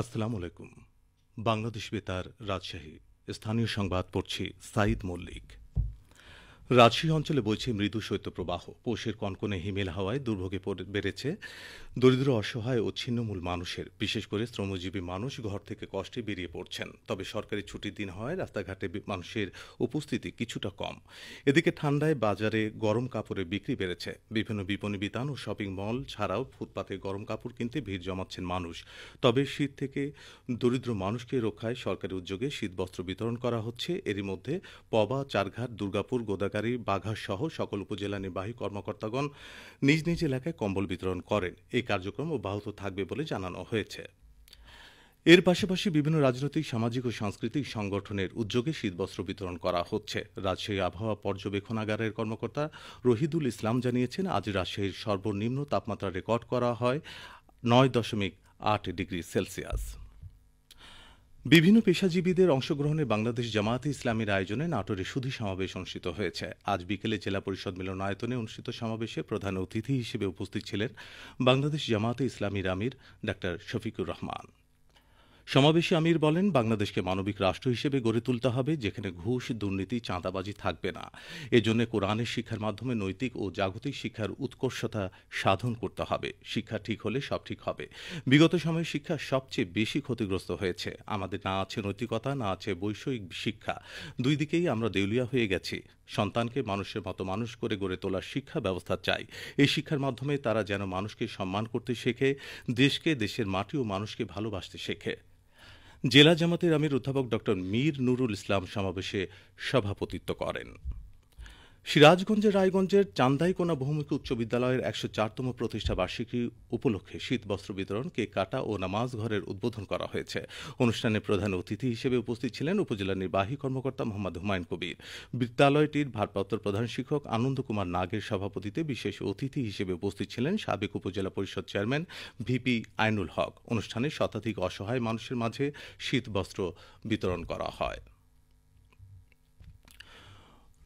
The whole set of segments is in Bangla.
আসসালামু আলাইকুম। বাংলাদেশ বেতার, রাজশাহী। স্থানীয় সংবাদ পড়ছি সাঈদ মল্লিক। রাজশাহী অঞ্চলে বইছে মৃদু শৈত্যপ্রবাহ। পৌষের কনকনে হিমেল হাওয়ায় দুর্ভোগে বেড়েছে দরিদ্র, অসহায় ও ছিন্নমূল মানুষের। বিশেষ করে শ্রমজীবী মানুষ ঘর থেকে কষ্টে বেরিয়ে পড়ছেন। তবে সরকারি ছুটির দিন হওয়ায় রাস্তাঘাটে মানুষের উপস্থিতি কিছুটা কম। এদিকে ঠান্ডায় বাজারে গরম কাপড়ের বিক্রি বেড়েছে। বিভিন্ন বিপণী বিতান ও শপিং মল ছাড়াও ফুটপাতে গরম কাপড় কিনতে ভিড় জমাচ্ছেন মানুষ। তবে শীত থেকে দরিদ্র মানুষকে রক্ষায় সরকারি উদ্যোগে শীতবস্ত্র বিতরণ করা হচ্ছে। এরই মধ্যে পবা, চারঘাট, দুর্গাপুর, গোদাগাড়ী, বাঘা সহ সকল উপজেলা নির্বাহী কর্মকর্তাগণ নিজ নিজ এলাকায় কম্বল বিতরণ করেন। এই কার্যক্রম অব্যাহত থাকবে বলে জানানো হয়েছে। এর পাশাপাশি বিভিন্ন রাজনৈতিক, সামাজিক ও সাংস্কৃতিক সংগঠনের উদ্যোগে শীতবস্ত্র বিতরণ করা হচ্ছে। রাজশাহী আবহাওয়া পর্যবেক্ষণাগারের কর্মকর্তা রহিদুল ইসলাম জানিয়েছেন, আজ রাজশাহীর সর্বনিম্ন তাপমাত্রা রেকর্ড করা হয় 9.8 ডিগ্রি সেলসিয়াস। বিভিন্ন পেশাজীবীদের অংশগ্রহণে বাংলাদেশ জামায়াতে ইসলামীর আয়োজনে নাটোরে সুধী সমাবেশ অনুষ্ঠিত হয়েছে। আজ বিকেলে জেলা পরিষদ মিলনায়তনে অনুষ্ঠিত সমাবেশে প্রধান অতিথি হিসেবে উপস্থিত ছিলেন বাংলাদেশ জামায়াতে ইসলামীর আমির ডা শফিকুর রহমান। সমাবেশে আমির বলেন, বাংলাদেশকে মানবিক রাষ্ট্র হিসেবে গড়ে তুলতে হবে, যেখানে ঘুষ, দুর্নীতি, চাঁদাবাজি থাকবে না। এজন্য কোরআনের শিক্ষার মাধ্যমে নৈতিক ও জাগতিক শিক্ষার উৎকর্ষতা সাধন করতে হবে। শিক্ষা ঠিক হলে সব ঠিক হবে। বিগত সময়ে শিক্ষা সবচেয়ে বেশি ক্ষতিগ্রস্ত হয়েছে। আমাদের না আছে নৈতিকতা, না আছে বৈষয়িক শিক্ষা। দুই দিকেই আমরা দেউলিয়া হয়ে গেছি। সন্তানকে মানুষের মতো মানুষ করে গড়ে তোলার শিক্ষা ব্যবস্থা চাই। এই শিক্ষার মাধ্যমে তারা যেন মানুষকে সম্মান করতে শেখে, দেশকে, দেশের মাটি ও মানুষকে ভালোবাসতে শেখে। জেলা জামাতের আমির অধ্যাপক ড মীর নুরুল ইসলাম সমাবেশে সভাপতিত্ব করেন। সিরাজগঞ্জের রায়গঞ্জের চান্দাইকোনা বহুমুখী উচ্চ বিদ্যালয়ের ১০৪তম প্রতিষ্ঠা বার্ষিকী উপলক্ষে শীতবস্ত্র বিতরণ, কেক কাটা ও নামাজ ঘরের উদ্বোধন করা হয়েছে। অনুষ্ঠানে প্রধান অতিথি হিসেবে উপস্থিত ছিলেন উপজেলা নির্বাহী কর্মকর্তা মোহাম্মদ হুমায়ুন কবির। বিদ্যালয়টির ভারপ্রাপ্ত প্রধান শিক্ষক আনন্দ কুমার নাগের সভাপতিত্বে বিশেষ অতিথি হিসেবে উপস্থিত ছিলেন সাবেক উপজেলা পরিষদ চেয়ারম্যান ভিপি আইনুল হক। অনুষ্ঠানে শতাধিক অসহায় মানুষের মাঝে শীতবস্ত্র বিতরণ করা হয়।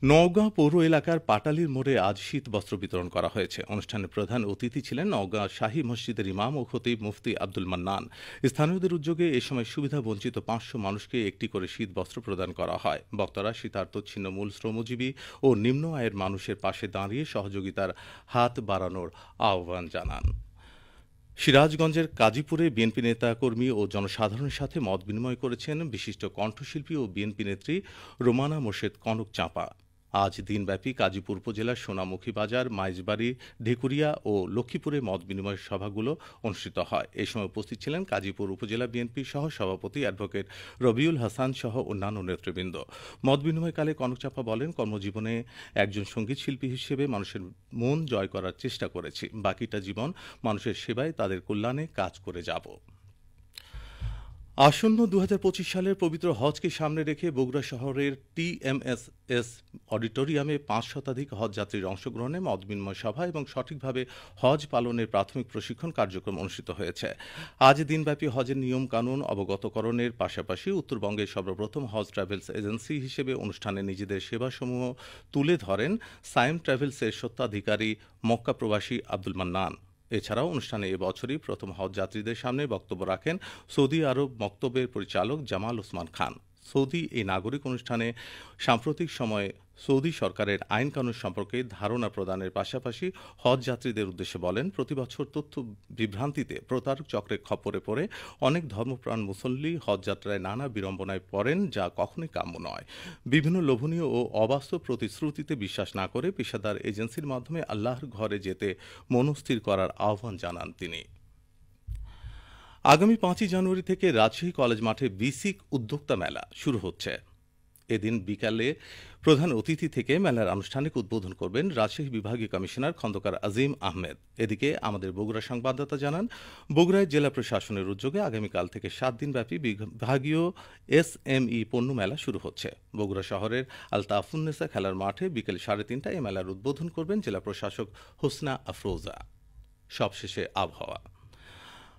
নওগাঁ পৌর এলাকার পাটালির মোড়ে আজ শীতবস্ত্র বিতরণ করা হয়েছে। অনুষ্ঠানে প্রধান অতিথি ছিলেন নওগাঁ শাহী মসজিদের ইমাম ও খতিব মুফতি আব্দুল মান্নান। স্থানীয়দের উদ্যোগে এ সময় সুবিধা বঞ্চিত ৫০০ মানুষকে একটি করে শীতবস্ত্র প্রদান করা হয়। বক্তারা শীতার্ত ছিন্নমূল, শ্রমজীবী ও নিম্ন আয়ের মানুষের পাশে দাঁড়িয়ে সহযোগিতার হাত বাড়ানোর আহ্বান জানান। সিরাজগঞ্জের কাজীপুরে বিএনপি নেতাকর্মী ও জনসাধারণের সাথে মত বিনিময় করেছেন বিশিষ্ট কণ্ঠশিল্পী ও বিএনপি নেত্রী রোমানা মোর্শেদ কনক চাঁপা। আজ দিনব্যাপী কাজীপুর উপজেলার সোনামুখী বাজার, মাইজবাড়ি, ঢেকুরিয়া ও লক্ষ্মীপুরে মত বিনিময় সভাগুলো অনুষ্ঠিত হয়। এই সময় উপস্থিত ছিলেন গাজীপুর উপজেলা বিএনপির সহ সভাপতি অ্যাডভোকেট রবিউল হাসান সহ অন্যান্য নেতৃবৃন্দ। মত বিনিময়কালে কনক চাঁপা বলেন, কর্মজীবনে একজন সঙ্গীত শিল্পী হিসেবে মানুষের মন জয় করার চেষ্টা করেছি। বাকিটা জীবন মানুষের সেবায়, তাদের কল্যাণে কাজ করে যাব। আসন্ন ২০২৫ সালের পবিত্র হজকে সামনে রেখে বগুড়া শহরের টিএমএসএস অডিটোরিয়ামে ৫ শতাধিক হজ যাত্রীর অংশগ্রহণে মত বিনিময় সভা এবং সঠিকভাবে হজ পালনের প্রাথমিক প্রশিক্ষণ কার্যক্রম অনুষ্ঠিত হয়েছে। আজ দিনব্যাপী হজের নিয়ম কানুন অবগতকরণের পাশাপাশি উত্তরবঙ্গের সর্বপ্রথম হজ ট্রাভেলস এজেন্সি হিসেবে অনুষ্ঠানে নিজেদের সেবাসমূহ তুলে ধরেন সাইম ট্রাভেলসের স্বত্বাধিকারী মক্কা প্রবাসী আব্দুল মান্নান। এছাড়াও অনুষ্ঠানে এবছরই প্রথম হজ যাত্রীদের সামনে বক্তব্য রাখেন সৌদি আরব মক্তবের পরিচালক জামাল ওসমান খান। সৌদি এই নাগরিক অনুষ্ঠানে সাম্প্রতিক সময়ে সৌদি সরকারের আইন কানুন সম্পর্কে ধারণা প্রদানের পাশাপাশি হজ যাত্রীদের উদ্দেশ্যে বলেন, প্রতিবছর তথ্য বিভ্রান্তিতে প্রতারক চক্রের খপ্পরে পড়ে অনেক ধর্মপ্রাণ মুসল্লি হজ যাত্রায় নানা বিড়ম্বনায় পড়েন, যা কখনোই কাম্য নয়। বিভিন্ন লোভনীয় ও অবাস্তব প্রতিশ্রুতিতে বিশ্বাস না করে পেশাদার এজেন্সির মাধ্যমে আল্লাহর ঘরে যেতে মনস্থির করার আহ্বান জানান তিনি। আগামী ৫ই জানুয়ারি থেকে রাজশাহী কলেজ মাঠে বিসিক উদ্যোক্তা মেলা শুরু হচ্ছে। এদিন বিকালে প্রধান অতিথি থেকে মেলার আনুষ্ঠানিক উদ্বোধন করবেন রাজশাহী বিভাগীয় কমিশনার খন্দকার আজিম আহমেদ। এদিকে আমাদের বগুড়া সংবাদদাতা জানান, বগুড়ায় জেলা প্রশাসনের উদ্যোগে আগামীকাল থেকে ৭ দিনব্যাপী বিভাগীয় এসএমই পণ্য মেলা শুরু হচ্ছে। বগুড়া শহরের আলতাফুন্নেসা খেলার মাঠে বিকেল ৩:৩০টায় এই মেলার উদ্বোধন করবেন জেলা প্রশাসক হোসনা আফরোজা। সবশেষে আবহাওয়া।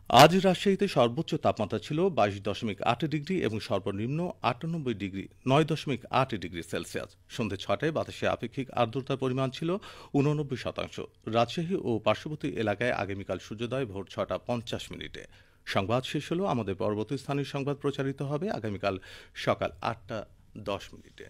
আজ রাজশাহীতে সর্বোচ্চ তাপমাত্রা ছিল ২২.৮ ডিগ্রি এবং সর্বনিম্ন ৯.৮ ডিগ্রি সেলসিয়াস। সন্ধ্যে ৬টায় বাতাসে আপেক্ষিক আর্দ্রতার পরিমাণ ছিল ৮৯%। রাজশাহী ও পার্শ্ববর্তী এলাকায় আগামীকাল সূর্যোদয় ভোর ৬টা ৫০ মিনিটে। সংবাদ শেষ হলো। আমাদের পরবর্তী স্থানীয় সংবাদ প্রচারিত হবে আগামীকাল সকাল ৮টা ১০ মিনিটে।